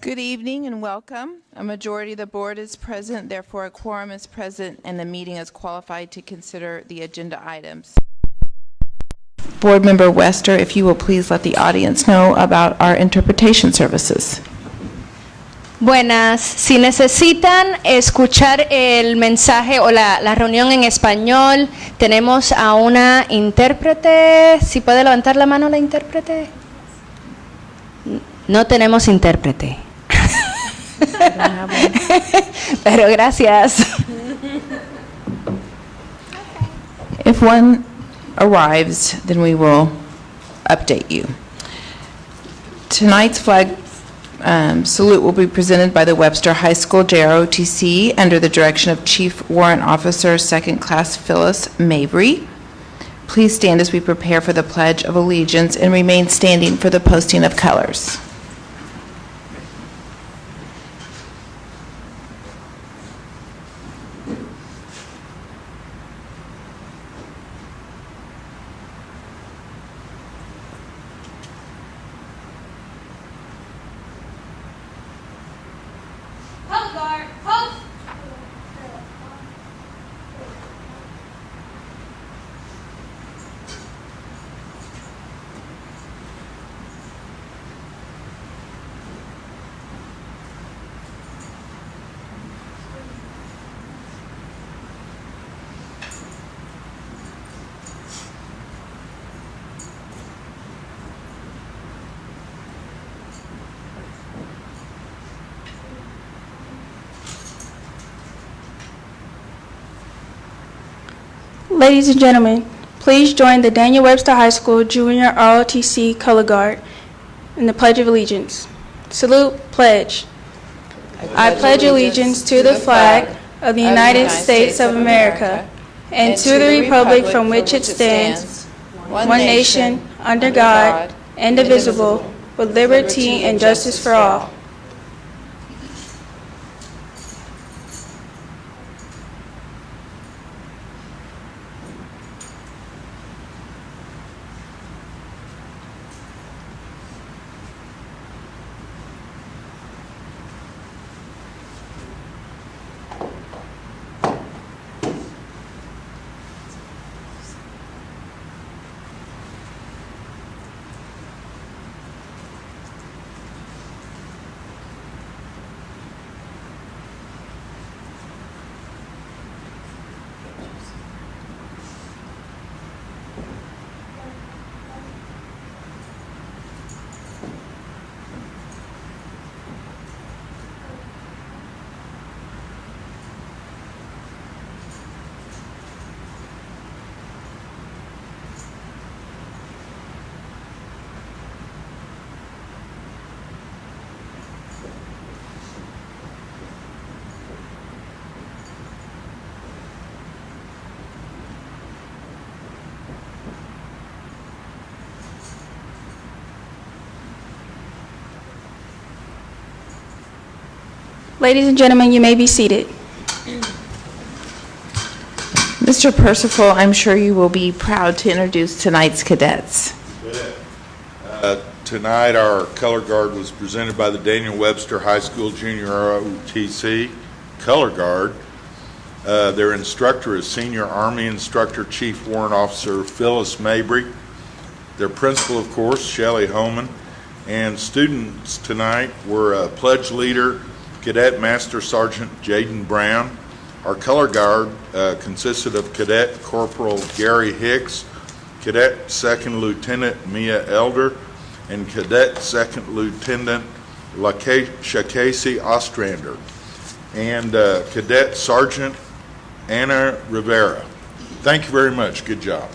Good evening and welcome. A majority of the board is present, therefore a quorum is present, and the meeting is qualified to consider the agenda items. Board Member Wester, if you will please let the audience know about our interpretation services. Buenas, si necesitan escuchar el mensaje o la reunión en español, tenemos a una intérprete. ¿Si puede levantar la mano la intérprete? No tenemos intérprete. Pero gracias. If one arrives, then we will update you. Tonight's flag salute will be presented by the Webster High School JROTC under the direction of Chief Warrant Officer 2nd Class Phyllis Mabry. Please stand as we prepare for the Pledge of Allegiance and remain standing for the posting of colors. Ladies and gentlemen, please join the Daniel Webster High School Junior ROTC Color Guard in the Pledge of Allegiance. Salute, pledge. I pledge allegiance to the flag of the United States of America and to the republic from which it stands, one nation, under God, indivisible, with liberty and justice for all. Ladies and gentlemen, you may be seated. Mr. Percival, I'm sure you will be proud to introduce tonight's cadets. Tonight, our color guard was presented by the Daniel Webster High School Junior ROTC Color Guard. Their instructor is Senior Army Instructor Chief Warrant Officer Phyllis Mabry. Their principal, of course, Shelley Holman. And students tonight were Pledge Leader Cadet Master Sergeant Jaden Brown. Our color guard consisted of Cadet Corporal Gary Hicks, Cadet Second Lieutenant Mia Elder, and Cadet Second Lieutenant Shakasi Ostrander, and Cadet Sergeant Anna Rivera. Thank you very much. Good job.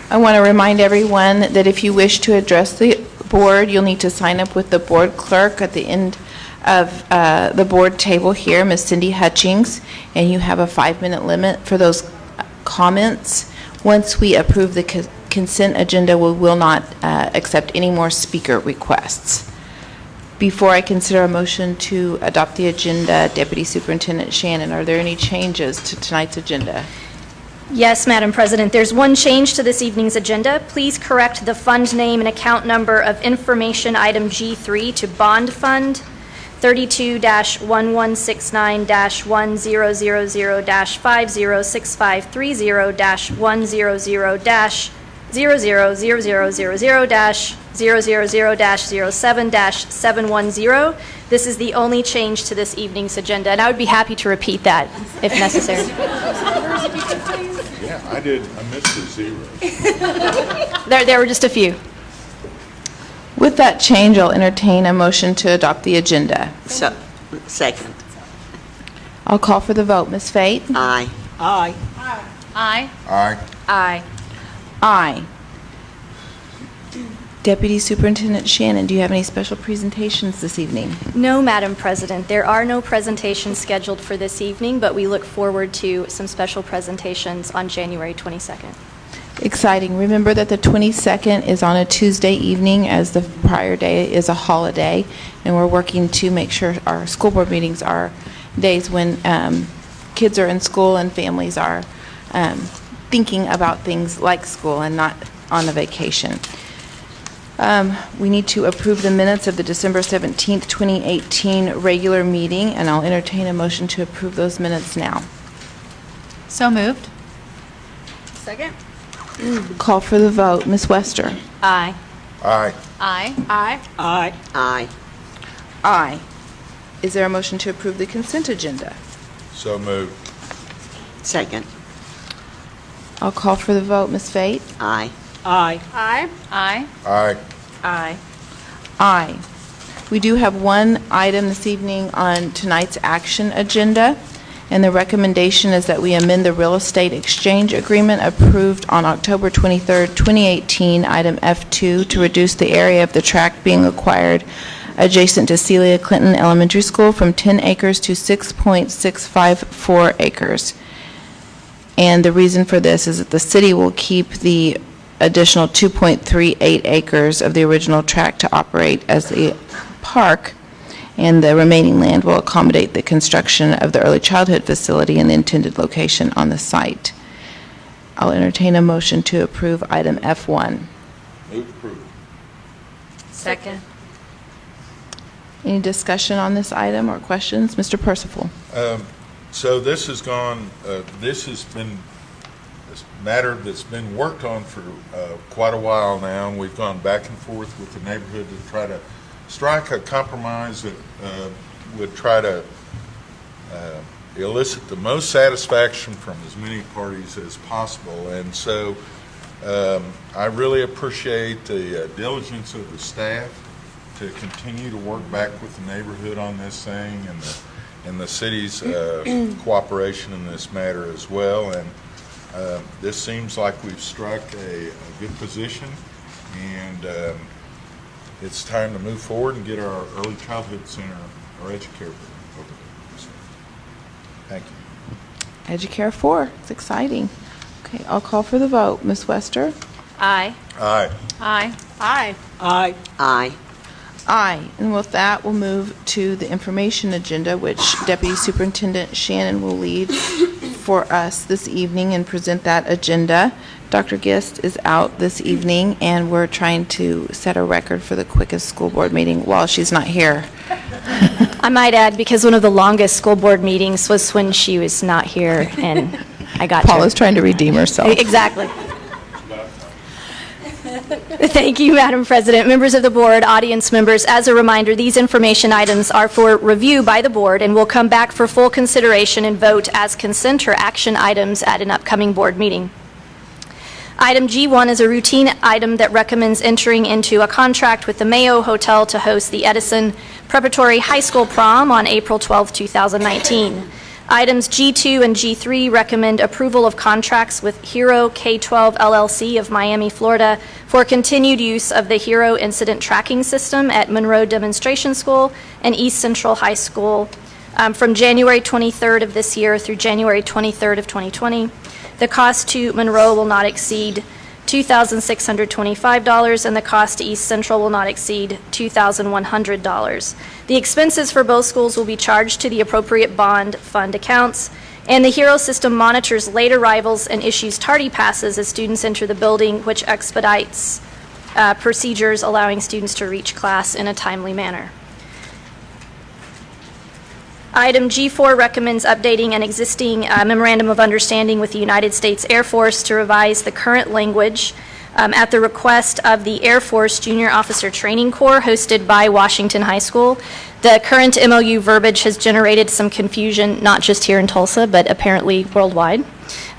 I want to remind everyone that if you wish to address the board, you'll need to sign up with the board clerk at the end of the board table here, Ms. Cindy Hutchings, and you have a 5-minute limit for those comments. Once we approve the consent agenda, we will not accept any more speaker requests. Before I consider a motion to adopt the agenda, Deputy Superintendent Shannon, are there any changes to tonight's agenda? Yes, Madam President. There's one change to this evening's agenda. Please correct the fund name and account number of information item G3 to bond fund 32-116-10000-50-0000-000-000-007-710. This is the only change to this evening's agenda, and I would be happy to repeat that if necessary. Yeah, I missed the zero. There were just a few. With that change, I'll entertain a motion to adopt the agenda. Second. I'll call for the vote. Ms. Fate? Aye. Aye. Aye. Aye. Aye. Aye. Deputy Superintendent Shannon, do you have any special presentations this evening? No, Madam President. There are no presentations scheduled for this evening, but we look forward to some special presentations on January 22nd. Exciting. Remember that the 22nd is on a Tuesday evening, as the prior day is a holiday, and we're working to make sure our school board meetings are days when kids are in school and families are thinking about things like school and not on a vacation. We need to approve the minutes of the December 17th, 2018 regular meeting, and I'll entertain a motion to approve those minutes now. So moved. Second? Call for the vote. Ms. Wester? Aye. Aye. Aye. Aye. Aye. Aye. Aye. Is there a motion to approve the consent agenda? So moved. Second. I'll call for the vote. Ms. Fate? Aye. Aye. Aye. Aye. Aye. Aye. Aye. We do have one item this evening on tonight's action agenda, and the recommendation is that we amend the real estate exchange agreement approved on October 23rd, 2018, item F2, to reduce the area of the tract being acquired adjacent to Celia Clinton Elementary School from 10 acres to 6.654 acres. And the reason for this is that the city will keep the additional 2.38 acres of the original tract to operate as the park, and the remaining land will accommodate the construction of the early childhood facility in the intended location on the site. I'll entertain a motion to approve item F1. Move approved. Second. Any discussion on this item or questions? Mr. Percival? So this has gone, this has been this matter that's been worked on for quite a while now, and we've gone back and forth with the neighborhood to try to strike a compromise that would try to elicit the most satisfaction from as many parties as possible. And so I really appreciate the diligence of the staff to continue to work back with the neighborhood on this thing, and the city's cooperation in this matter as well. And this seems like we've struck a good position, and it's time to move forward and get our early childhood center, our Educare over there. So, thank you. Educare 4, it's exciting. Okay, I'll call for the vote. Ms. Wester? Aye. Aye. Aye. Aye. Aye. Aye. Aye. And with that, we'll move to the information agenda, which Deputy Superintendent Shannon will lead for us this evening and present that agenda. Dr. Gist is out this evening, and we're trying to set a record for the quickest school board meeting while she's not here. I might add, because one of the longest school board meetings was when she was not here, and I got Paula's trying to redeem herself. Exactly. Thank you, Madam President. Members of the board, audience members, as a reminder, these information items are for review by the board and will come back for full consideration and vote as consent or action items at an upcoming board meeting. Item G1 is a routine item that recommends entering into a contract with the Mayo Hotel to host the Edison Preparatory High School Prom on April 12, 2019. Items G2 and G3 recommend approval of contracts with Hero K-12 LLC of Miami, Florida for continued use of the Hero Incident Tracking System at Monroe Demonstration School and East Central High School from January 23rd of this year through January 23rd of 2020. The cost to Monroe will not exceed $2,625, and the cost to East Central will not exceed $2,100. The expenses for both schools will be charged to the appropriate bond fund accounts, And the HERO system monitors late arrivals and issues tardy passes as students enter the building, which expedites procedures allowing students to reach class in a timely manner. Item G4 recommends updating an existing memorandum of understanding with the United States Air Force to revise the current language at the request of the Air Force Junior Officer Training Corps hosted by Washington High School. The current MOU verbiage has generated some confusion, not just here in Tulsa, but apparently worldwide,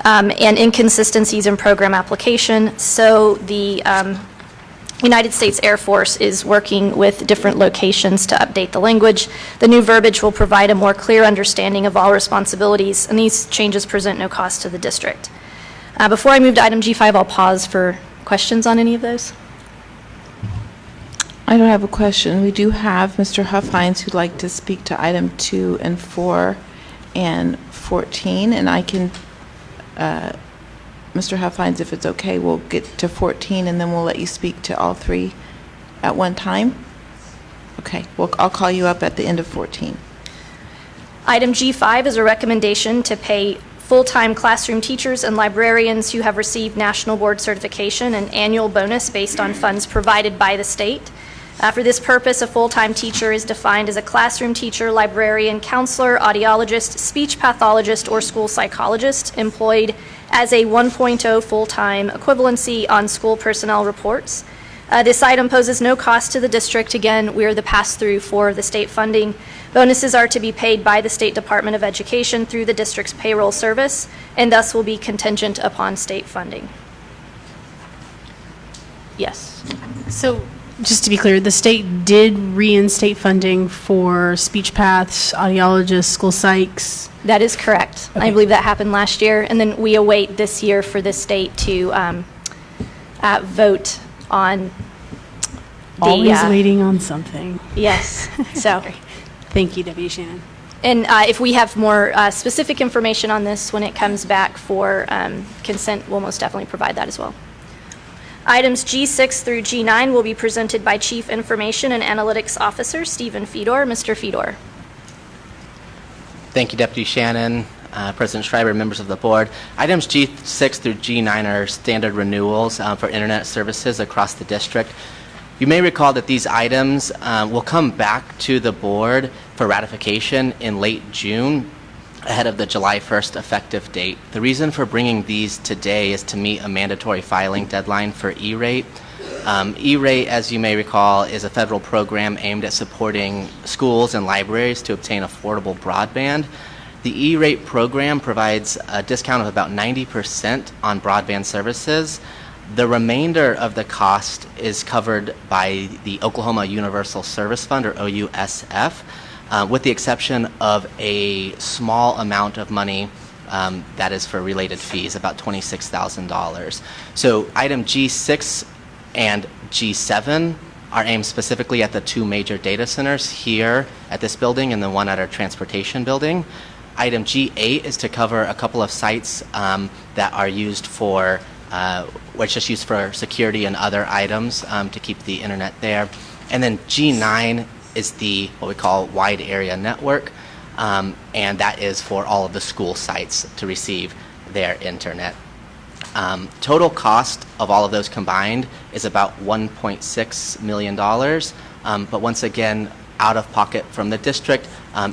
and inconsistencies in program application. So the United States Air Force is working with different locations to update the language. The new verbiage will provide a more clear understanding of all responsibilities, and these changes present no cost to the district. Before I move to item G5, I'll pause for questions on any of those. I don't have a question. We do have Mr. Huffines who'd like to speak to item 2 and 4 and 14, and I can, Mr. Huffines, if it's okay, we'll get to 14 and then we'll let you speak to all 3 at one time. Okay, well, I'll call you up at the end of 14. Item G5 is a recommendation to pay full-time classroom teachers and librarians who have received National Board Certification an annual bonus based on funds provided by the state. For this purpose, a full-time teacher is defined as a classroom teacher, librarian, counselor, audiologist, speech pathologist, or school psychologist employed as a 1.0 full-time equivalency on school personnel reports. This item poses no cost to the district. Again, we are the pass-through for the state funding. Bonuses are to be paid by the State Department of Education through the district's payroll service, and thus will be contingent upon state funding. Yes. So, just to be clear, the state did reinstate funding for speech paths, audiologists, school psychs. That is correct. Okay. I believe that happened last year, and then we await this year for the state to vote on the... Always waiting on something. Yes, so... Thank you, Deputy Shannon. And if we have more specific information on this when it comes back for consent, we'll most definitely provide that as well. Items G6 through G9 will be presented by Chief Information and Analytics Officer Stephen Fedor. Mr. Fedor. Thank you, Deputy Shannon, President Schreiber, members of the board. Items G6 through G9 are standard renewals for internet services across the district. You may recall that these items will come back to the board for ratification in late June ahead of the July 1st effective date. The reason for bringing these today is to meet a mandatory filing deadline for E-rate. E-rate, as you may recall, is a federal program aimed at supporting schools and libraries to obtain affordable broadband. The E-rate program provides a discount of about 90% on broadband services. The remainder of the cost is covered by the Oklahoma Universal Service Fund, or OUSF, with the exception of a small amount of money that is for related fees, about $26,000. So item G6 and G7 are aimed specifically at the 2 major data centers here at this building and the one at our transportation building. Item G8 is to cover a couple of sites that are used for which is used for security and other items to keep the internet there. And then G9 is the what we call wide area network, and that is for all of the school sites to receive their internet. Total cost of all of those combined is about $1.6 million, but once again, out of pocket from the district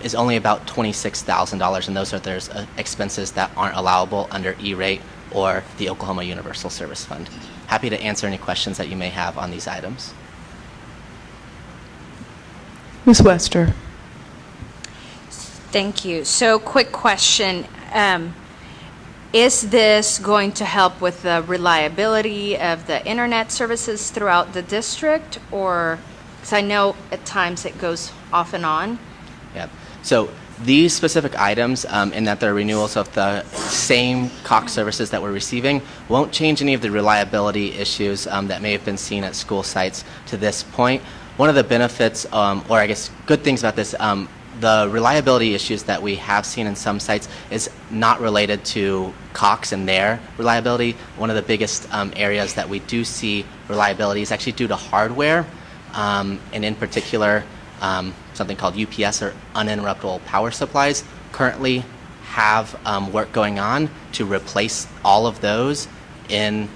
is only about $26,000, and those are there's expenses that aren't allowable under E-rate or the Oklahoma Universal Service Fund. Happy to answer any questions that you may have on these items. Ms. Wester. Thank you. So, quick question. Is this going to help with the reliability of the internet services throughout the district? Or, because I know at times it goes off and on. Yep. So these specific items, in that they're renewals of the same Cox services that we're receiving, won't change any of the reliability issues that may have been seen at school sites to this point. One of the benefits, or I guess good things about this, the reliability issues that we have seen in some sites is not related to Cox and their reliability. One of the biggest areas that we do see reliability is actually due to hardware, and in particular, something called UPS, or uninterruptible power supplies, currently have work going on to replace all of those in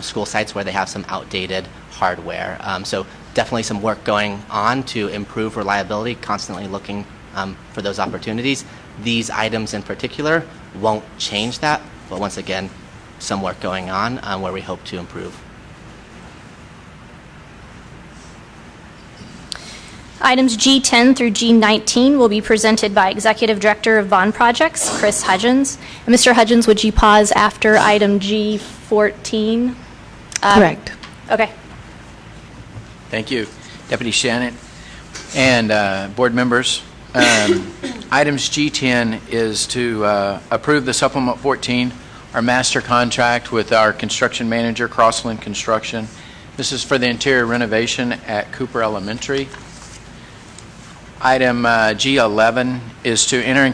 school sites where they have some outdated hardware. So definitely some work going on to improve reliability, constantly looking for those opportunities. These items in particular won't change that, but once again, some work going on where we hope to improve. Items G10 through G19 will be presented by Executive Director of Bond Projects, Chris Hudgens. And Mr. Hudgens, would you pause after item G14? Correct. Okay. Thank you, Deputy Shannon and board members. Items G10 is to approve the Supplement 14, our master contract with our construction manager, Crossland Construction. This is for the interior renovation at Cooper Elementary. Item G11 is to enter in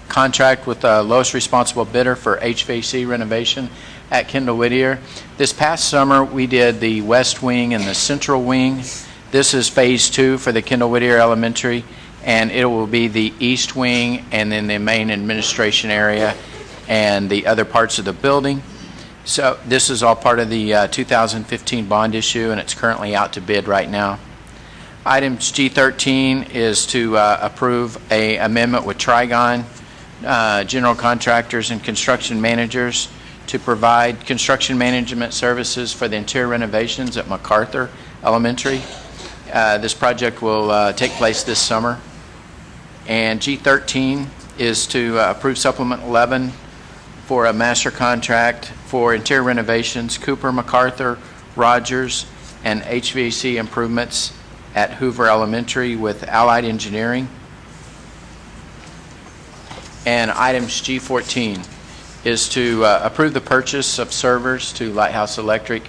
contract with the lowest responsible bidder for HVAC renovation at Kendall Whittier. This past summer, we did the west wing and the central wing. This is phase 2 for the Kendall Whittier Elementary, and it will be the east wing and then the main administration area and the other parts of the building. So this is all part of the 2015 bond issue, and it's currently out to bid right now. Item G13 is to approve an amendment with Trigon General Contractors and Construction Managers to provide construction management services for the interior renovations at MacArthur Elementary. This project will take place this summer. And G13 is to approve Supplement 11 for a master contract for interior renovations, Cooper, MacArthur, Rogers, and HVAC improvements at Hoover Elementary with Allied Engineering. And items G14 is to approve the purchase of servers to Lighthouse Electric.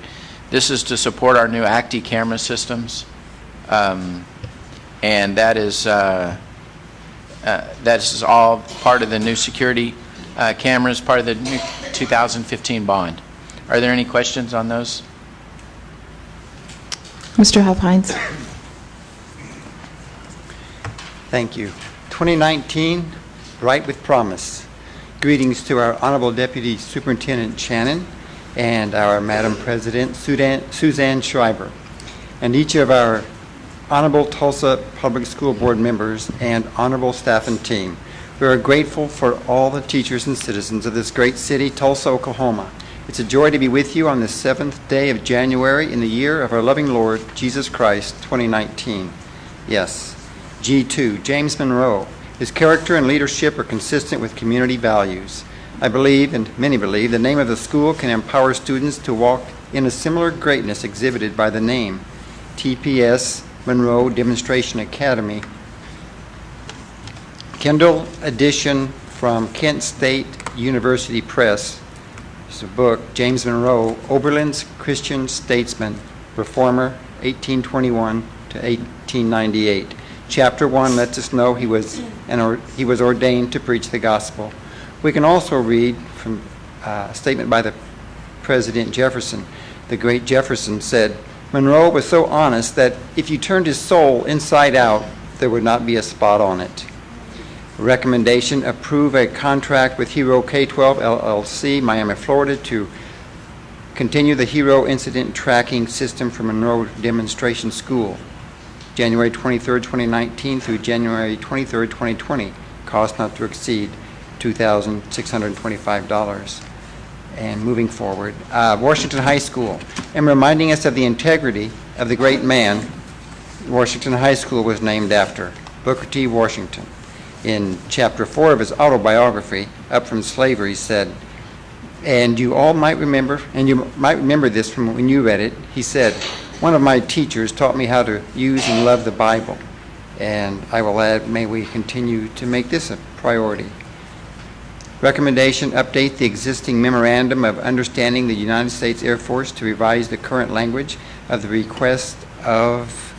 This is to support our new ACTI camera systems, and that is all part of the new security cameras, part of the new 2015 bond. Are there any questions on those? Mr. Huff-Hines. Thank you. 2019, Bright with Promise. Greetings to our Honorable Deputy Superintendent Shannon and our Madam President Suzanne Schreiber, and each of our Honorable Tulsa Public School Board members and honorable staff and team. We are grateful for all the teachers and citizens of this great city, Tulsa, Oklahoma. It's a joy to be with you on the 7th day of January in the year of our loving Lord, Jesus Christ, 2019. Yes. G2, James Monroe. His character and leadership are consistent with community values. I believe, and many believe, the name of the school can empower students to walk in a similar greatness exhibited by the name. TPS Monroe Demonstration Academy. Kindle edition from Kent State University Press. It's a book, James Monroe, Oberlin's Christian Statesman, Reformer, 1821 to 1898. Chapter 1 lets us know he was ordained to preach the gospel. We can also read from a statement by the President Jefferson. The great Jefferson said, Monroe was so honest that if you turned his soul inside out, there would not be a spot on it. Recommendation, approve a contract with Hero K-12 LLC, Miami, Florida, to continue the Hero Incident Tracking System for Monroe Demonstration School. January 23rd, 2019 through January 23rd, 2020. Cost not to exceed $2,625. And moving forward, Washington High School. And reminding us of the integrity of the great man Washington High School was named after, Booker T. Washington. In chapter 4 of his autobiography, Up from Slavery, said, and you all might remember, and you might remember this from when you read it, he said, one of my teachers taught me how to use and love the Bible. And I will add, may we continue to make this a priority. Recommendation, update the existing Memorandum of Understanding the United States Air Force to revise the current language of the request of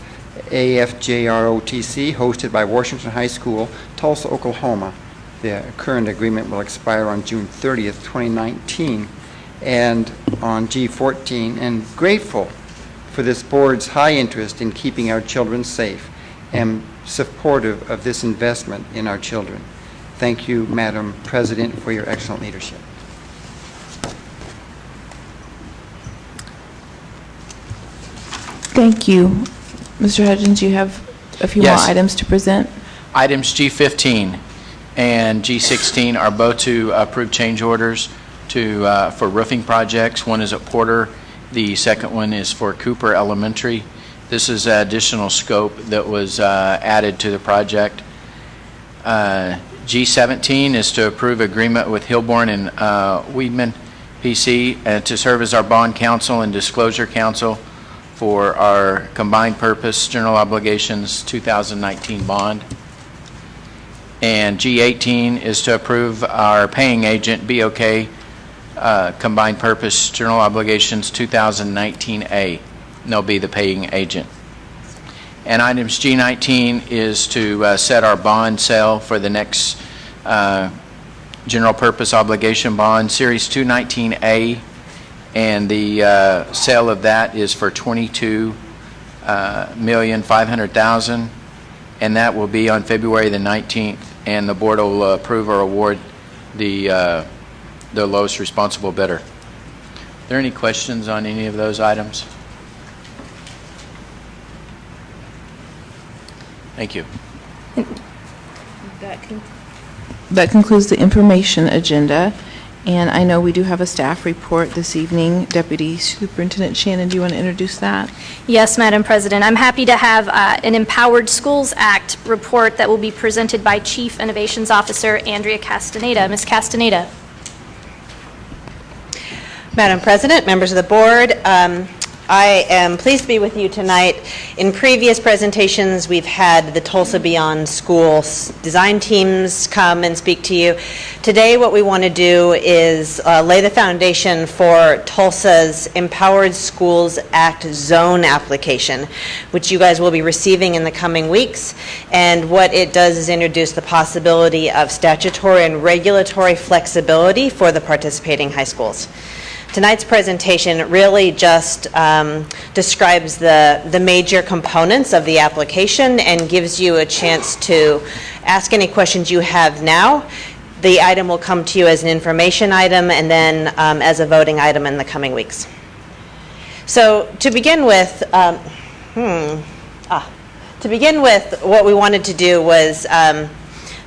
AFJROTC hosted by Washington High School, Tulsa, Oklahoma. The current agreement will expire on June 30th, 2019. And on G14, and grateful for this board's high interest in keeping our children safe and supportive of this investment in our children. Thank you, Madam President, for your excellent leadership. Thank you. Mr. Hudgens, you have a few more Yes. items to present? Items G15 and G16 are both to approve change orders for roofing projects. One is at Porter. The second one is for Cooper Elementary. This is additional scope that was added to the project. G17 is to approve agreement with Hilborn and Weedman PC to serve as our bond counsel and disclosure counsel for our combined purpose general obligations 2019 bond. And G18 is to approve our paying agent, BOK, combined purpose general obligations 2019A. And they'll be the paying agent. And items G19 is to set our bond sale for the next general purpose obligation bond, Series 219A, and the sale of that is for $22,500,000, and that will be on February the 19th, and the board will approve or award the lowest responsible bidder. Are there any questions on any of those items? Thank you. That concludes the information agenda, and I know we do have a staff report this evening. Deputy Superintendent Shannon, do you want to introduce that? Yes, Madam President. I'm happy to have an Empowered Schools Act report that will be presented by Chief Innovations Officer Andrea Castaneda. Ms. Castaneda. Madam President, members of the board, I am pleased to be with you tonight. In previous presentations, we've had the Tulsa Beyond School design teams come and speak to you. Today, what we want to do is lay the foundation for Tulsa's Empowered Schools Act zone application, which you guys will be receiving in the coming weeks. And what it does is introduce the possibility of statutory and regulatory flexibility for the participating high schools. Tonight's presentation really just describes the major components of the application and gives you a chance to ask any questions you have now. The item will come to you as an information item and then as a voting item in the coming weeks. So to begin with, what we wanted to do was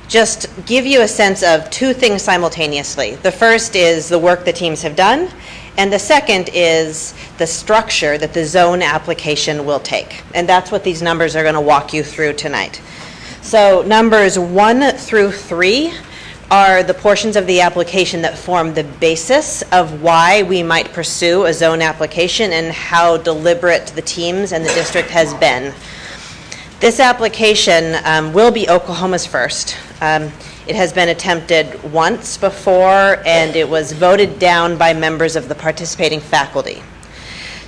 just give you a sense of two things simultaneously. The first is the work the teams have done, and the second is the structure that the zone application will take. And that's what these numbers are going to walk you through tonight. So numbers 1 through 3 are the portions of the application that form the basis of why we might pursue a zone application and how deliberate the teams and the district has been. This application will be Oklahoma's first. It has been attempted once before, and it was voted down by members of the participating faculty.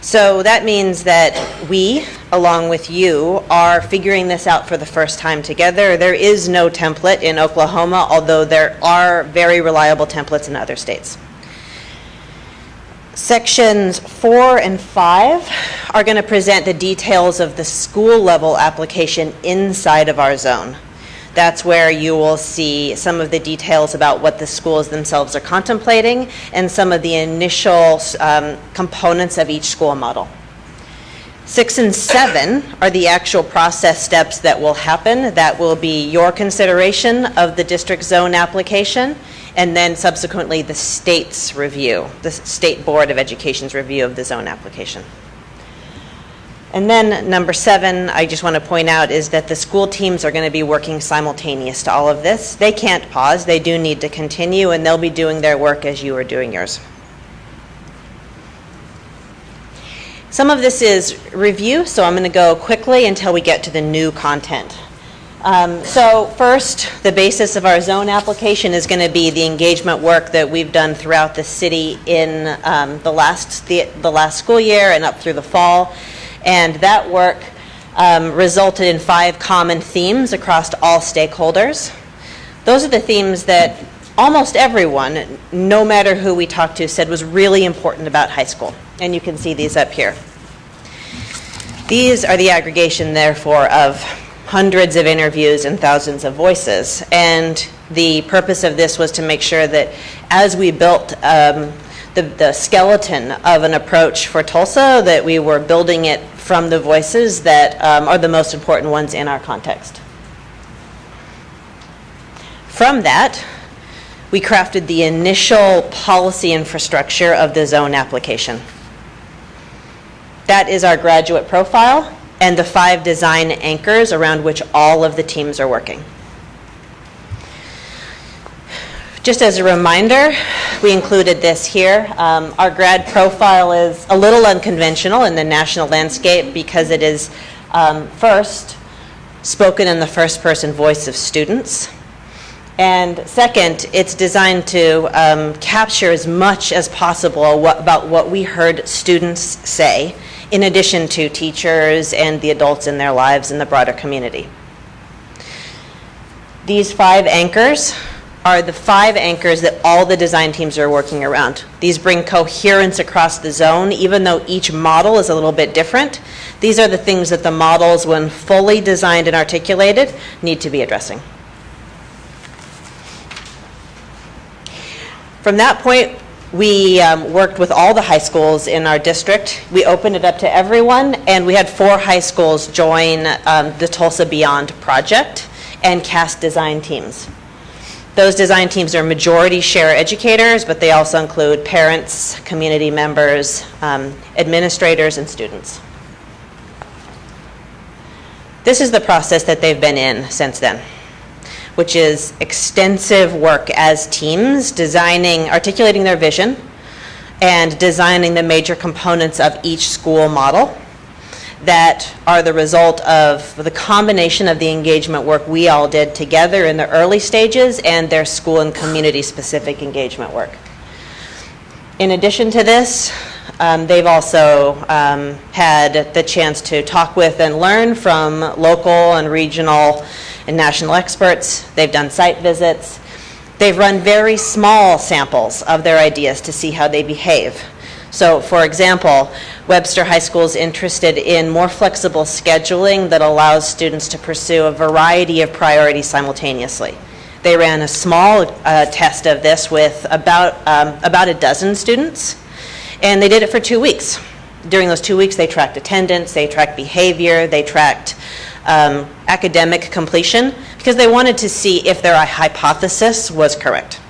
So that means that we, along with you, are figuring this out for the first time together. There is no template in Oklahoma, although there are very reliable templates in other states. Sections 4 and 5 are going to present the details of the school level application inside of our zone. That's where you will see some of the details about what the schools themselves are contemplating and some of the initial components of each school model. 6 and 7 are the actual process steps that will happen. That will be your consideration of the district zone application, and then subsequently the state's review, the State Board of Education's review of the zone application. And then number 7, I just want to point out, is that the school teams are going to be working simultaneous to all of this. They can't pause. They do need to continue, and they'll be doing their work as you are doing yours. Some of this is review, so I'm going to go quickly until we get to the new content. So first, the basis of our zone application is going to be the engagement work that we've done throughout the city in the last school year and up through the fall. And that work resulted in 5 common themes across all stakeholders. Those are the themes that almost everyone, no matter who we talked to, said was really important about high school. And you can see these up here. These are the aggregation, therefore, of hundreds of interviews and thousands of voices. And the purpose of this was to make sure that as we built the skeleton of an approach for Tulsa, that we were building it from the voices that are the most important ones in our context. From that, we crafted the initial policy infrastructure of the zone application. That is our graduate profile and the 5 design anchors around which all of the teams are working. Just as a reminder, we included this here. Our grad profile is a little unconventional in the national landscape because it is first spoken in the first-person voice of students. And second, it's designed to capture as much as possible about what we heard students say, in addition to teachers and the adults in their lives in the broader community. These 5 anchors are the 5 anchors that all the design teams are working around. These bring coherence across the zone, even though each model is a little bit different. These are the things that the models, when fully designed and articulated, need to be addressing. From that point, we worked with all the high schools in our district. We opened it up to everyone, and we had 4 high schools join the Tulsa Beyond project and cast design teams. Those design teams are majority share educators, but they also include parents, community members, administrators, and students. This is the process that they've been in since then, which is extensive work as teams, articulating their vision, and designing the major components of each school model that are the result of the combination of the engagement work we all did together in the early stages and their school and community-specific engagement work. In addition to this, they've also had the chance to talk with and learn from local and regional and national experts. They've done site visits. They've run very small samples of their ideas to see how they behave. So, for example, Webster High School is interested in more flexible scheduling that allows students to pursue a variety of priorities simultaneously. They ran a small test of this with about a dozen students, and they did it for 2 weeks. During those 2 weeks, they tracked attendance, they tracked behavior, they tracked academic completion, because they wanted to see if their hypothesis was correct.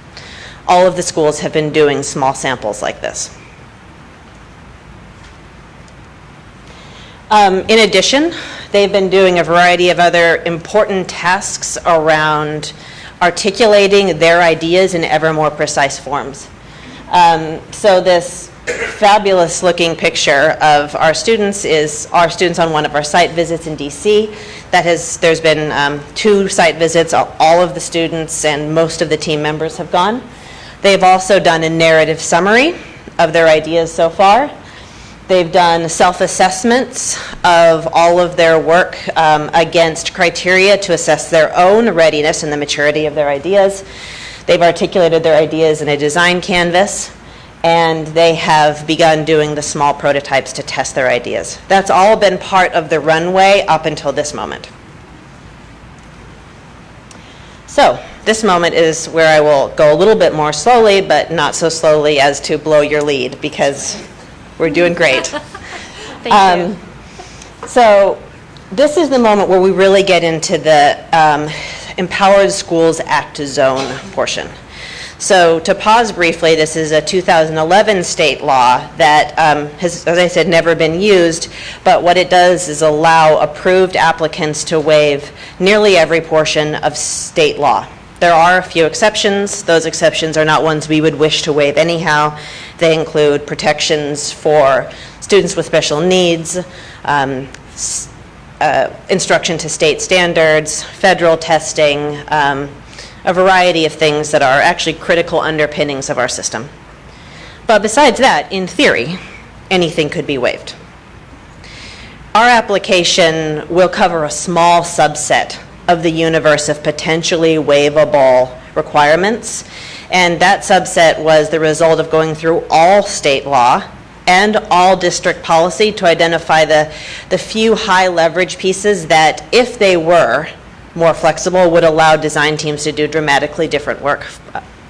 All of the schools have been doing small samples like this. In addition, they've been doing a variety of other important tasks around articulating their ideas in ever more precise forms. So this fabulous looking picture of our students is our students on one of our site visits in DC. There's been 2 site visits. All of the students and most of the team members have gone. They've also done a narrative summary of their ideas so far. They've done self-assessments of all of their work against criteria to assess their own readiness and the maturity of their ideas. They've articulated their ideas in a design canvas, and they have begun doing the small prototypes to test their ideas. That's all been part of the runway up until this moment. So, this moment is where I will go a little bit more slowly, but not so slowly as to blow your lead, because we're doing great. Thank you. So this is the moment where we really get into the Empowered Schools Act Zone portion. So to pause briefly, this is a 2011 state law that has, as I said, never been used, but what it does is allow approved applicants to waive nearly every portion of state law. There are a few exceptions. Those exceptions are not ones we would wish to waive anyhow. They include protections for students with special needs, instruction to state standards, federal testing, a variety of things that are actually critical underpinnings of our system. But besides that, in theory, anything could be waived. Our application will cover a small subset of the universe of potentially waivable requirements, and that subset was the result of going through all state law and all district policy to identify the few high leverage pieces that, if they were more flexible, would allow design teams to do dramatically different work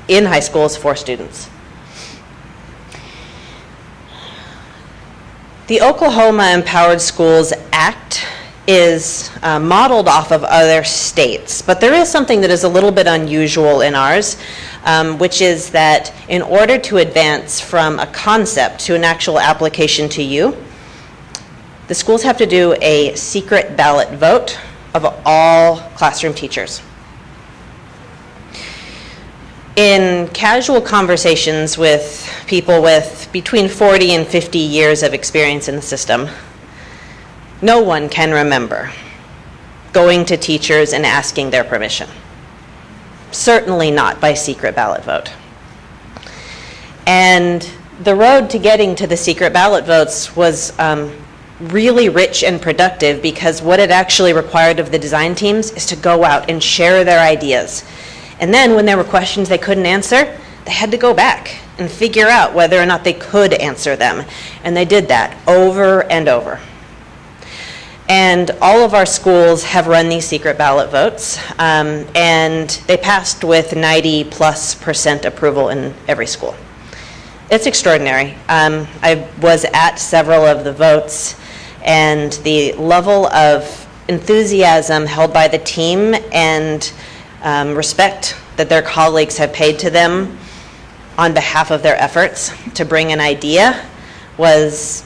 in high schools for students. The Oklahoma Empowered Schools Act is modeled off of other states, but there is something that is a little bit unusual in ours, which is that in order to advance from a concept to an actual application to you, the schools have to do a secret ballot vote of all classroom teachers. In casual conversations with people with between 40 and 50 years of experience in the system, no one can remember going to teachers and asking their permission. Certainly not by secret ballot vote. And the road to getting to the secret ballot votes was really rich and productive, because what it actually required of the design teams is to go out and share their ideas. And then when there were questions they couldn't answer, they had to go back and figure out whether or not they could answer them. And they did that over and over. And all of our schools have run these secret ballot votes, and they passed with 90+% approval in every school. It's extraordinary. I was at several of the votes, and the level of enthusiasm held by the team and respect that their colleagues have paid to them on behalf of their efforts to bring an idea was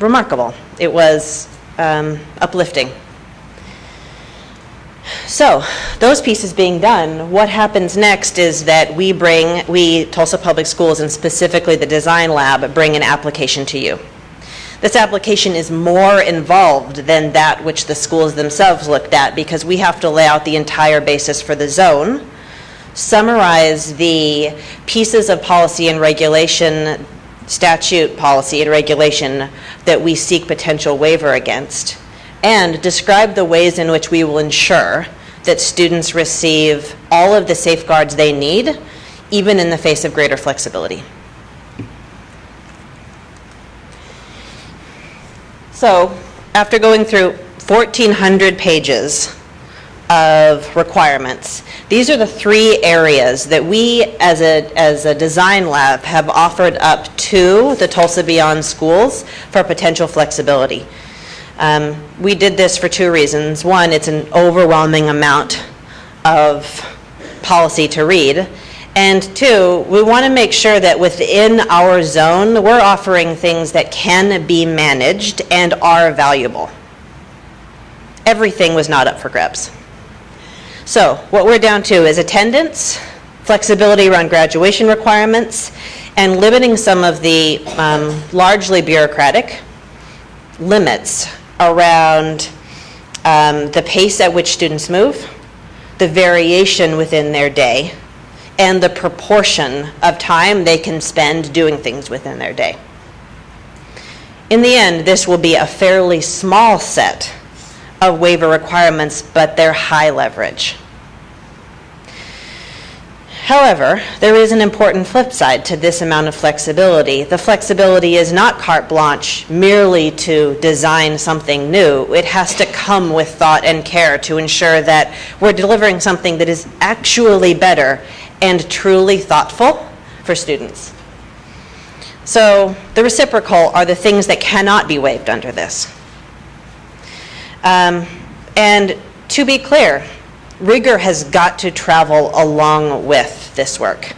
remarkable. It was uplifting. So, those pieces being done, what happens next is that we, Tulsa Public Schools, and specifically the Design Lab, bring an application to you. This application is more involved than that which the schools themselves looked at, because we have to lay out the entire basis for the zone, summarize the pieces of policy and regulation, statute, policy, and regulation that we seek potential waiver against, and describe the ways in which we will ensure that students receive all of the safeguards they need, even in the face of greater flexibility. So, after going through 1,400 pages of requirements, these are the 3 areas that we, as a design lab, have offered up to the Tulsa Beyond schools for potential flexibility. We did this for 2 reasons. One, it's an overwhelming amount of policy to read. And 2, we want to make sure that within our zone, we're offering things that can be managed and are valuable. Everything was not up for grabs. So what we're down to is attendance, flexibility around graduation requirements, and limiting some of the largely bureaucratic limits around the pace at which students move, the variation within their day, and the proportion of time they can spend doing things within their day. In the end, this will be a fairly small set of waiver requirements, but they're high leverage. However, there is an important flip side to this amount of flexibility. The flexibility is not carte blanche merely to design something new. It has to come with thought and care to ensure that we're delivering something that is actually better and truly thoughtful for students. So the reciprocal are the things that cannot be waived under this. And to be clear, rigor has got to travel along with this work.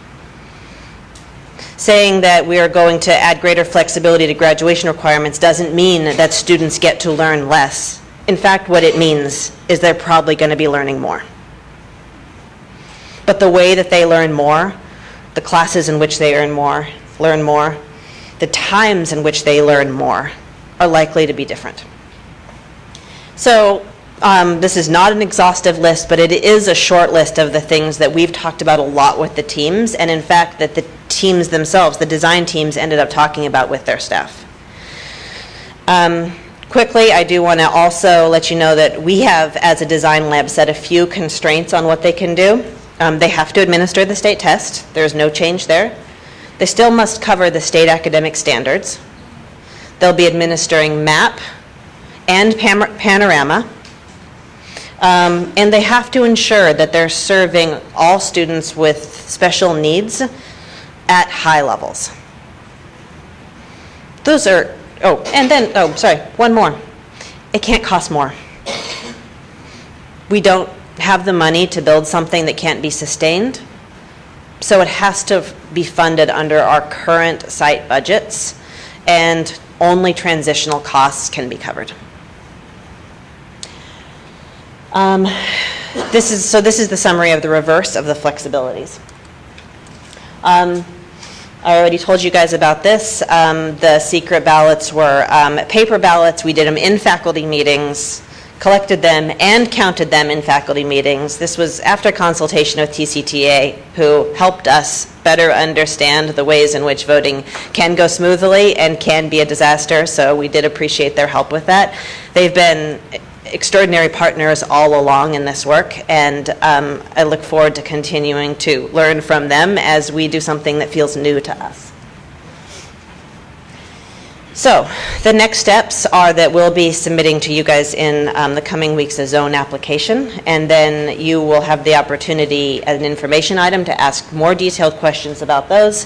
Saying that we are going to add greater flexibility to graduation requirements doesn't mean that students get to learn less. In fact, what it means is they're probably going to be learning more. But the way that they learn more, the classes in which they learn more, the times in which they learn more are likely to be different. So this is not an exhaustive list, but it is a short list of the things that we've talked about a lot with the teams, and in fact that the teams themselves, the design teams, ended up talking about with their staff. Quickly, I do want to also let you know that we have, as a design lab, set a few constraints on what they can do. They have to administer the state test. There's no change there. They still must cover the state academic standards. They'll be administering MAP and Panorama. And they have to ensure that they're serving all students with special needs at high levels. Those are, one more. It can't cost more. We don't have the money to build something that can't be sustained, so it has to be funded under our current site budgets, and only transitional costs can be covered. This is the summary of the reverse of the flexibilities. I already told you guys about this. The secret ballots were paper ballots. We did them in faculty meetings, collected them and counted them in faculty meetings. This was after consultation with TCTA, who helped us better understand the ways in which voting can go smoothly and can be a disaster, so we did appreciate their help with that. They've been extraordinary partners all along in this work, and I look forward to continuing to learn from them as we do something that feels new to us. So the next steps are that we'll be submitting to you guys in the coming weeks a zone application, and then you will have the opportunity as an information item to ask more detailed questions about those.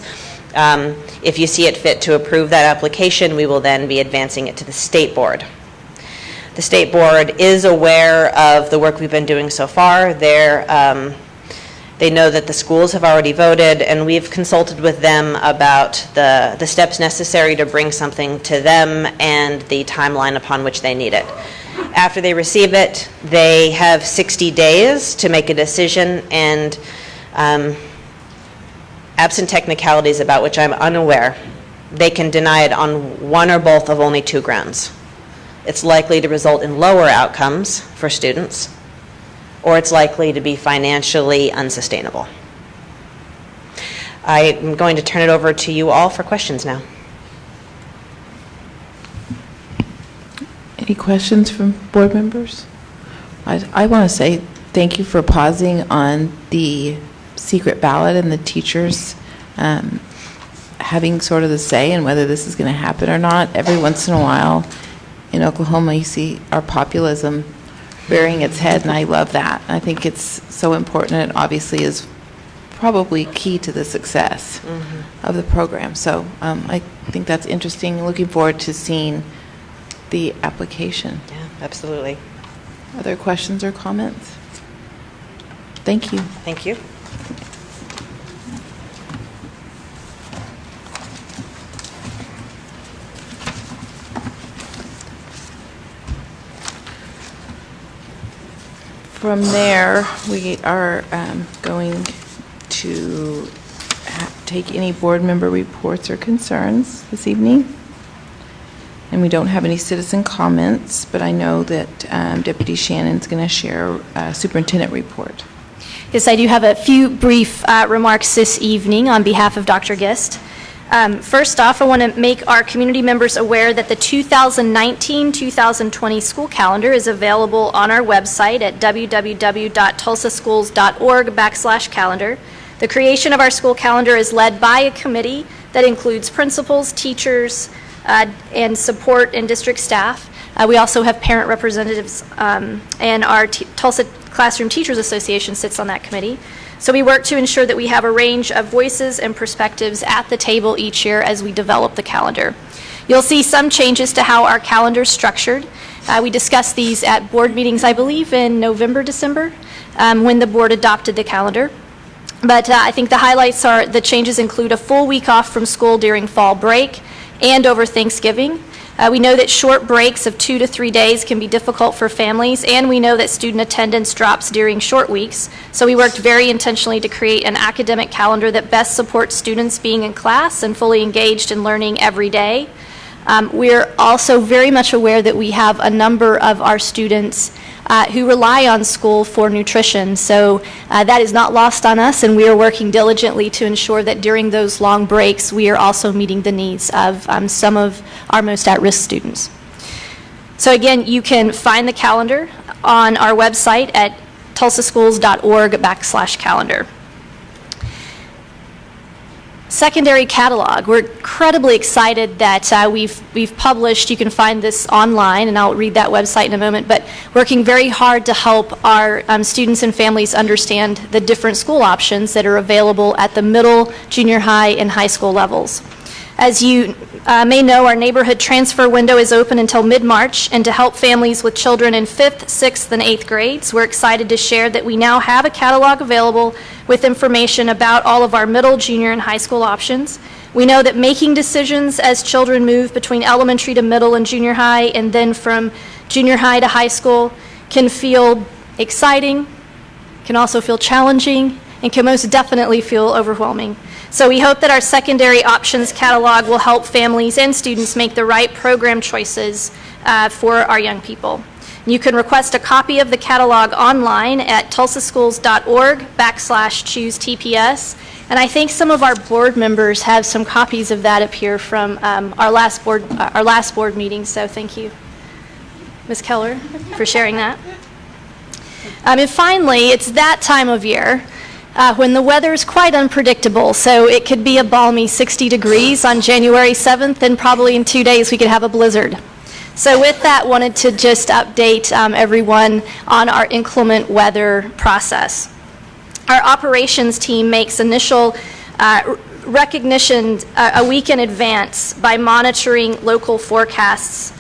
If you see it fit to approve that application, we will then be advancing it to the state board. The state board is aware of the work we've been doing so far. They know that the schools have already voted, and we've consulted with them about the steps necessary to bring something to them and the timeline upon which they need it. After they receive it, they have 60 days to make a decision, and absent technicalities about which I'm unaware, they can deny it on one or both of only 2 grounds. It's likely to result in lower outcomes for students, or it's likely to be financially unsustainable. I'm going to turn it over to you all for questions now. Any questions from board members? I want to say thank you for pausing on the secret ballot and the teachers having sort of the say in whether this is going to happen or not. Every once in a while in Oklahoma, you see our populism rearing its head, and I love that. I think it's so important, and it obviously is probably key to the success of the program. So I think that's interesting. Looking forward to seeing the application. Yeah, absolutely. Other questions or comments? Thank you. Thank you. From there, we are going to take any board member reports or concerns this evening. And we don't have any citizen comments, but I know that Deputy Shannon's going to share a superintendent report. Yes, I do have a few brief remarks this evening on behalf of Dr. Gist. First off, I want to make our community members aware that the 2019-2020 school calendar is available on our website at www.tulsaschools.org/calendar. The creation of our school calendar is led by a committee that includes principals, teachers, and support and district staff. We also have parent representatives, and our Tulsa Classroom Teachers Association sits on that committee. So we work to ensure that we have a range of voices and perspectives at the table each year as we develop the calendar. You'll see some changes to how our calendar is structured. We discussed these at board meetings, I believe, in November, December, when the board adopted the calendar. But I think the highlights are the changes include a full week off from school during fall break and over Thanksgiving. We know that short breaks of 2 to 3 days can be difficult for families, and we know that student attendance drops during short weeks. So we worked very intentionally to create an academic calendar that best supports students being in class and fully engaged in learning every day. We're also very much aware that we have a number of our students who rely on school for nutrition. So that is not lost on us, and we are working diligently to ensure that during those long breaks, we are also meeting the needs of some of our most at-risk students. So again, you can find the calendar on our website at tulsaschools.org/calendar. secondary catalog. We're incredibly excited that we've published, you can find this online, and I'll read that website in a moment, but working very hard to help our students and families understand the different school options that are available at the middle, junior high, and high school levels. As you may know, our neighborhood transfer window is open until mid-March, and to help families with children in 5th, 6th, and 8th grades, we're excited to share that we now have a catalog available with information about all of our middle, junior, and high school options. We know that making decisions as children move between elementary to middle and junior high, and then from junior high to high school, can feel exciting, can also feel challenging, and can most definitely feel overwhelming. So we hope that our secondary options catalog will help families and students make the right program choices for our young people. You can request a copy of the catalog online at tulsaschools.org/choose-TPS. And I think some of our board members have some copies of that up here from our last board meeting. So thank you, Ms. Keller, for sharing that. And finally, it's that time of year when the weather is quite unpredictable. So it could be a balmy 60 degrees on January 7th, and probably in 2 days we could have a blizzard. So with that, wanted to just update everyone on our inclement weather process. Our operations team makes initial recognition a week in advance by monitoring local forecasts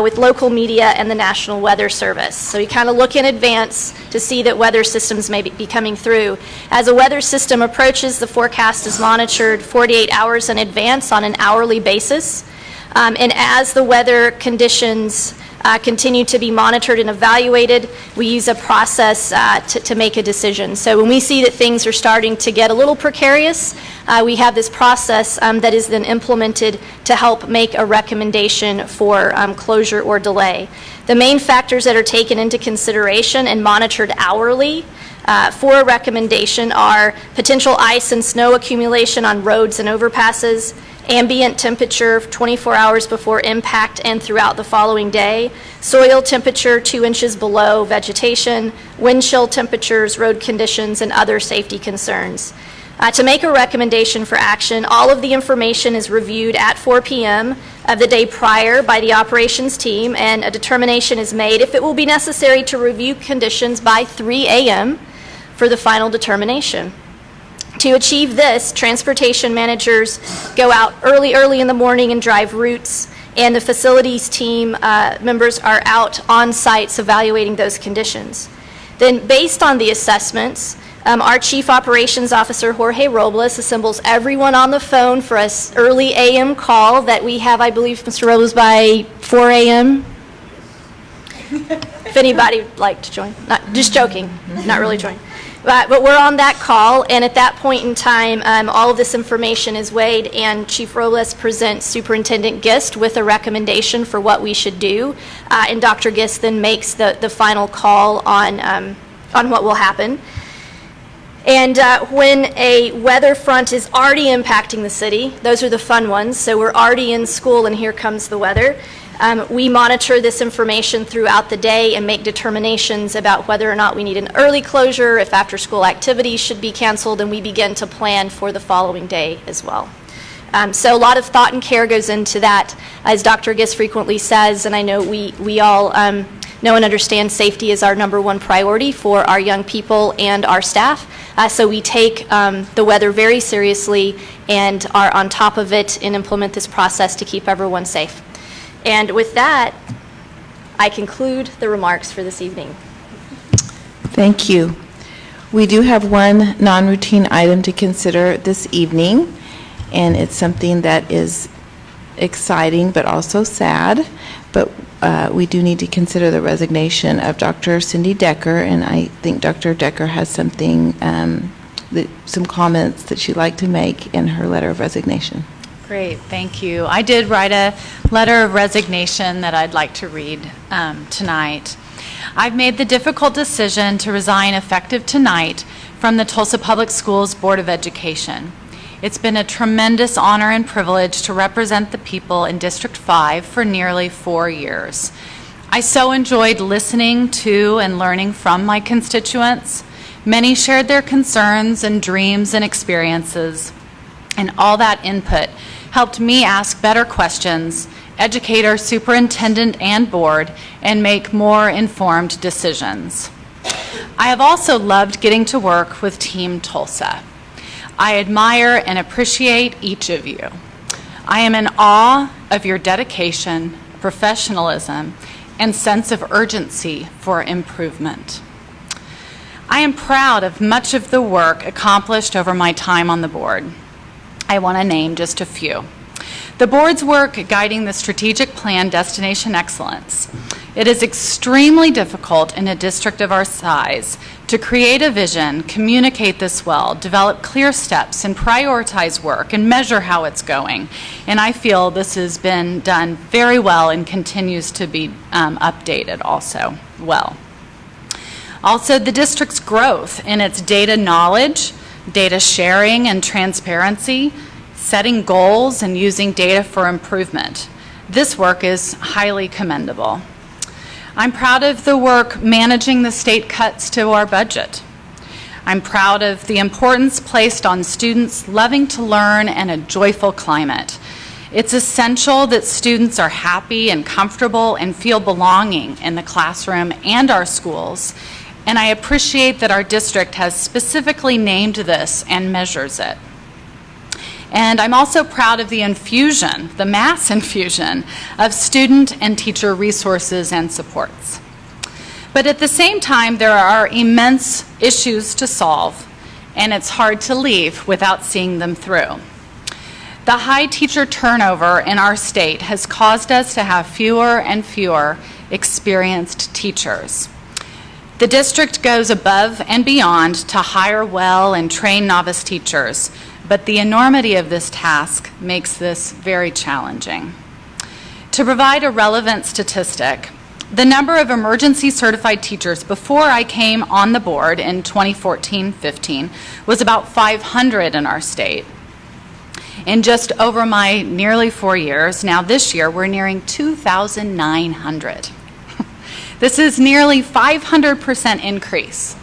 with local media and the National Weather Service. So you kind of look in advance to see that weather systems may be coming through. As a weather system approaches, the forecast is monitored 48 hours in advance on an hourly basis. And as the weather conditions continue to be monitored and evaluated, we use a process to make a decision. So when we see that things are starting to get a little precarious, we have this process that is then implemented to help make a recommendation for closure or delay. The main factors that are taken into consideration and monitored hourly for a recommendation are potential ice and snow accumulation on roads and overpasses, ambient temperature 24 hours before impact and throughout the following day, soil temperature 2 inches below vegetation, wind chill temperatures, road conditions, and other safety concerns. To make a recommendation for action, all of the information is reviewed at 4 p.m. of the day prior by the operations team, and a determination is made if it will be necessary to review conditions by 3 a.m. for the final determination. To achieve this, transportation managers go out early in the morning and drive routes, and the facilities team members are out on sites evaluating those conditions. Then, based on the assessments, our Chief Operations Officer, Jorge Robles, assembles everyone on the phone for an early a.m. call that we have, I believe, Mr. Robles, by 4 a.m. If anybody would like to join. Just joking, not really joining. But we're on that call, and at that point in time, all of this information is weighed, and Chief Robles presents Superintendent Gist with a recommendation for what we should do, and Dr. Gist then makes the final call on what will happen. And when a weather front is already impacting the city, those are the fun ones, so we're already in school and here comes the weather. We monitor this information throughout the day and make determinations about whether or not we need an early closure, if after-school activities should be canceled, and we begin to plan for the following day as well. So a lot of thought and care goes into that, as Dr. Gist frequently says, and I know we all know and understand safety is our number one priority for our young people and our staff. So we take the weather very seriously and are on top of it and implement this process to keep everyone safe. And with that, I conclude the remarks for this evening. Thank you. We do have one non-routine item to consider this evening, and it's something that is exciting but also sad. But we do need to consider the resignation of Dr. Cindy Decker, and I think Dr. Decker has something, some comments that she'd like to make in her letter of resignation. Great, thank you. I did write a letter of resignation that I'd like to read tonight. I've made the difficult decision to resign effective tonight from the Tulsa Public Schools Board of Education. It's been a tremendous honor and privilege to represent the people in District 5 for nearly 4 years. I so enjoyed listening to and learning from my constituents. Many shared their concerns and dreams and experiences. And all that input helped me ask better questions, educate our superintendent and board, and make more informed decisions. I have also loved getting to work with Team Tulsa. I admire and appreciate each of you. I am in awe of your dedication, professionalism, and sense of urgency for improvement. I am proud of much of the work accomplished over my time on the board. I want to name just a few. The board's work guiding the strategic plan Destination Excellence. It is extremely difficult in a district of our size to create a vision, communicate this well, develop clear steps, and prioritize work and measure how it's going. And I feel this has been done very well and continues to be updated also well. Also, the district's growth in its data knowledge, data sharing and transparency, setting goals and using data for improvement. This work is highly commendable. I'm proud of the work managing the state cuts to our budget. I'm proud of the importance placed on students loving to learn and a joyful climate. It's essential that students are happy and comfortable and feel belonging in the classroom and our schools. And I appreciate that our district has specifically named this and measures it. And I'm also proud of the infusion, the mass infusion, of student and teacher resources and supports. But at the same time, there are immense issues to solve, and it's hard to leave without seeing them through. The high teacher turnover in our state has caused us to have fewer and fewer experienced teachers. The district goes above and beyond to hire well and train novice teachers, but the enormity of this task makes this very challenging. To provide a relevant statistic, the number of emergency certified teachers before I came on the board in 2014-15 was about 500 in our state. In just over my nearly 4 years, now this year we're nearing 2,900. This is nearly 500% increase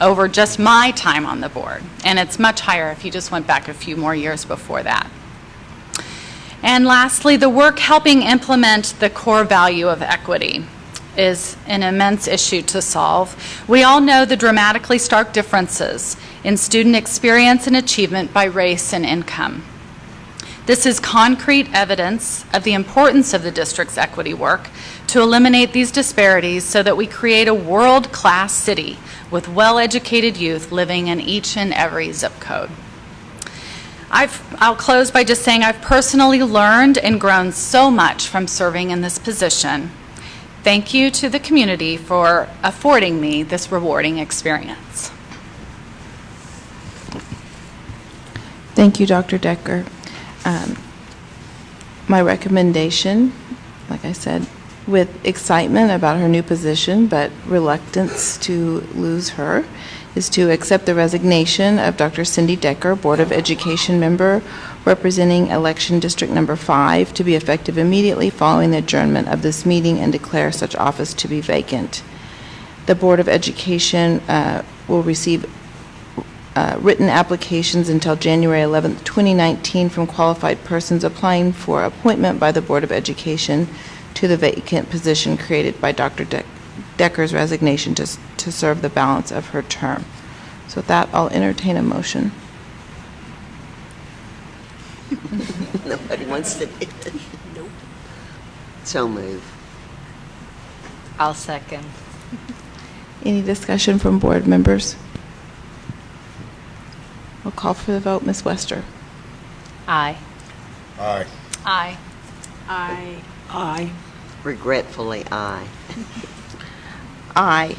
over just my time on the board, and it's much higher if you just went back a few more years before that. And lastly, the work helping implement the core value of equity is an immense issue to solve. We all know the dramatically stark differences in student experience and achievement by race and income. This is concrete evidence of the importance of the district's equity work to eliminate these disparities so that we create a world-class city with well-educated youth living in each and every zip code. I'll close by just saying I've personally learned and grown so much from serving in this position. Thank you to the community for affording me this rewarding experience. Thank you, Dr. Decker. My recommendation, like I said, with excitement about her new position, but reluctance to lose her, is to accept the resignation of Dr. Cindy Decker, Board of Education member representing election district number 5, to be effective immediately following the adjournment of this meeting and declare such office to be vacant. The Board of Education will receive written applications until January 11th, 2019 from qualified persons applying for appointment by the Board of Education to the vacant position created by Dr. Decker's resignation to serve the balance of her term. So with that, I'll entertain a motion. Nobody wants to do it. Nope. So move. I'll second. Any discussion from board members? I'll call for the vote. Ms. Wester. Aye. Aye. Aye. I Aye. Regretfully, aye. Aye.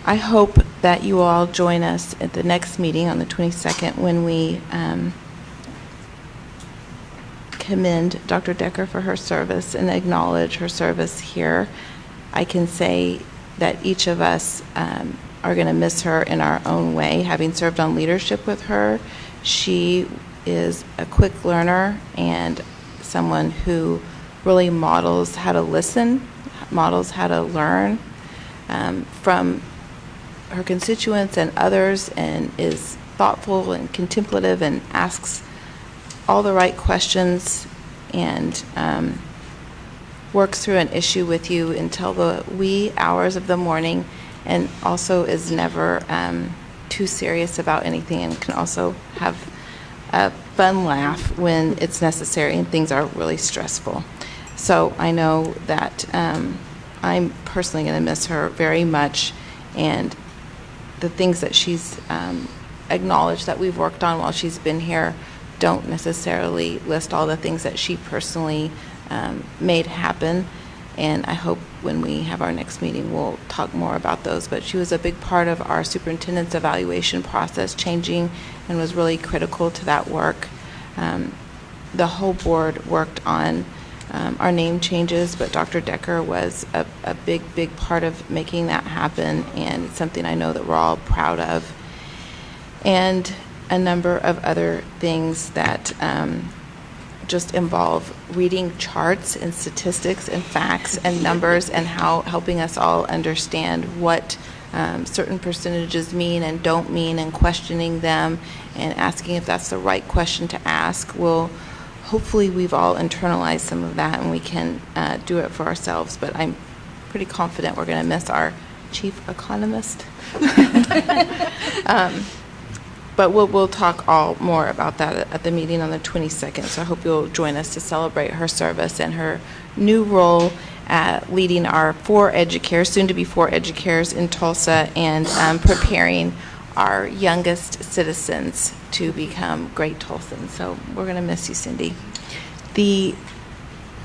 I hope that you all join us at the next meeting on the 22nd when we commend Dr. Decker for her service and acknowledge her service here. I can say that each of us are going to miss her in our own way. Having served on leadership with her, she is a quick learner and someone who really models how to listen, models how to learn from her constituents and others, and is thoughtful and contemplative and asks all the right questions and works through an issue with you until the wee hours of the morning, and also is never too serious about anything, and can also have a fun laugh when it's necessary and things are really stressful. So I know that I'm personally going to miss her very much, and the things that she's acknowledged that we've worked on while she's been here don't necessarily list all the things that she personally made happen. And I hope when we have our next meeting, we'll talk more about those. But she was a big part of our superintendent's evaluation process, changing, and was really critical to that work. The whole board worked on our name changes, but Dr. Decker was a big, big part of making that happen, and it's something I know that we're all proud of. And a number of other things that just involve reading charts and statistics and facts and numbers, and how helping us all understand what certain percentages mean and don't mean, and questioning them and asking if that's the right question to ask. Well, hopefully we've all internalized some of that and we can do it for ourselves, but I'm pretty confident we're going to miss our chief economist. But we'll talk all more about that at the meeting on the 22nd. So I hope you'll join us to celebrate her service and her new role at leading our 4 educators, soon to be 4 educators in Tulsa, and preparing our youngest citizens to become great Tulsans. So we're going to miss you, Cindy. The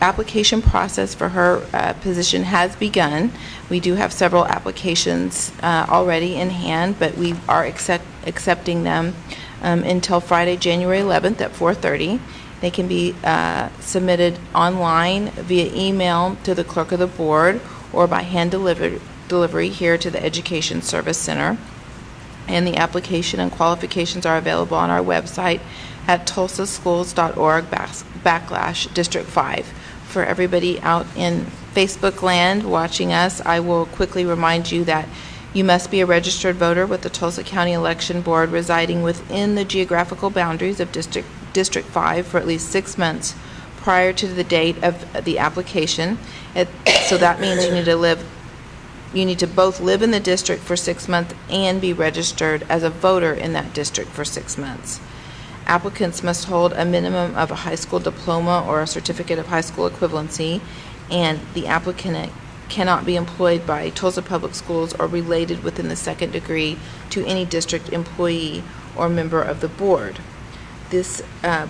application process for her position has begun. We do have several applications already in hand, but we are accepting them until Friday, January 11th at 4:30. They can be submitted online via email to the clerk of the board or by hand delivery here to the Education Service Center. And the application and qualifications are available on our website at tulsaschools.org/District 5. For everybody out in Facebook land watching us, I will quickly remind you that you must be a registered voter with the Tulsa County Election Board residing within the geographical boundaries of District 5 for at least 6 months prior to the date of the application. So that means you need to both live in the district for 6 months and be registered as a voter in that district for 6 months. Applicants must hold a minimum of a high school diploma or a certificate of high school equivalency, and the applicant cannot be employed by Tulsa Public Schools or related within the second degree to any district employee or member of the board. This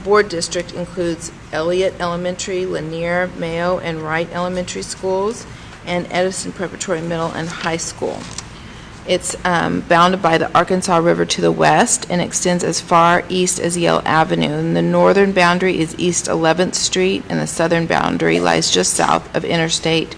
board district includes Elliott Elementary, Lanier, Mayo, and Wright Elementary Schools, and Edison Preparatory Middle and High School. It's bounded by the Arkansas River to the west and extends as far east as Yale Avenue. And the northern boundary is East 11th Street, and the southern boundary lies just south of Interstate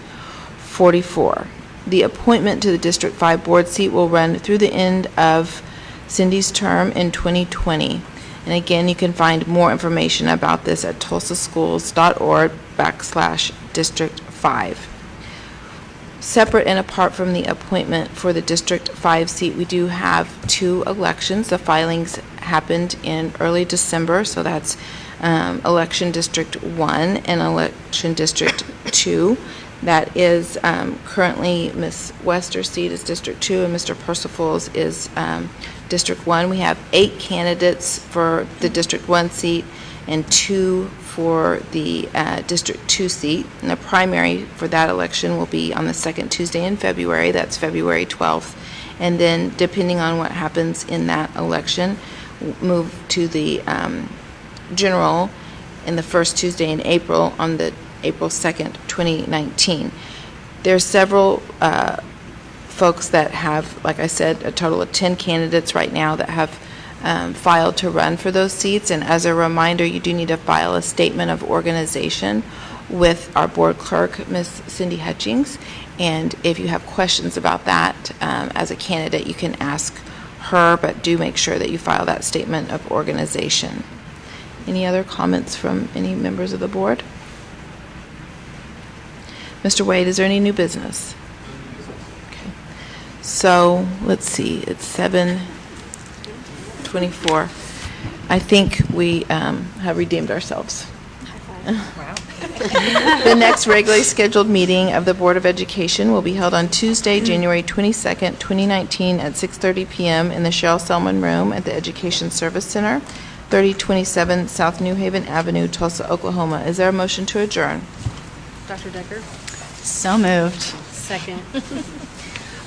44. The appointment to the District 5 board seat will run through the end of Cindy's term in 2020. And again, you can find more information about this at tulsaschools.org/District 5. Separate and apart from the appointment for the District 5 seat, we do have 2 elections. The filings happened in early December, so that's Election District 1 and Election District 2. That is currently Ms. Wester's seat is District 2 and Mr. Percival's is District 1. We have 8 candidates for the District 1 seat and 2 for the District 2 seat. And the primary for that election will be on the second Tuesday in February. That's February 12th. And then, depending on what happens in that election, move to the general in the first Tuesday in April on the April 2nd, 2019. There's several folks that have, like I said, a total of 10 candidates right now that have filed to run for those seats. And as a reminder, you do need to file a statement of organization with our board clerk, Ms. Cindy Hutchings. And if you have questions about that as a candidate, you can ask her, but do make sure that you file that statement of organization. Any other comments from any members of the board? Mr. Wade, is there any new business? Okay. So let's see, it's 7:24. I think we have redeemed ourselves. The next regularly scheduled meeting of the Board of Education will be held on Tuesday, January 22nd, 2019, at 6:30 p.m. in the Cheryl Selman Room at the Education Service Center, 3027 South New Haven Avenue, Tulsa, Oklahoma. Is there a motion to adjourn? Dr. Decker? So moved. Second.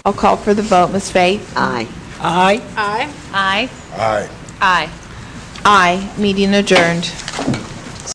I'll call for the vote. Ms. Fate? Aye. Aye. Aye. Aye. Aye. Aye. Meeting adjourned.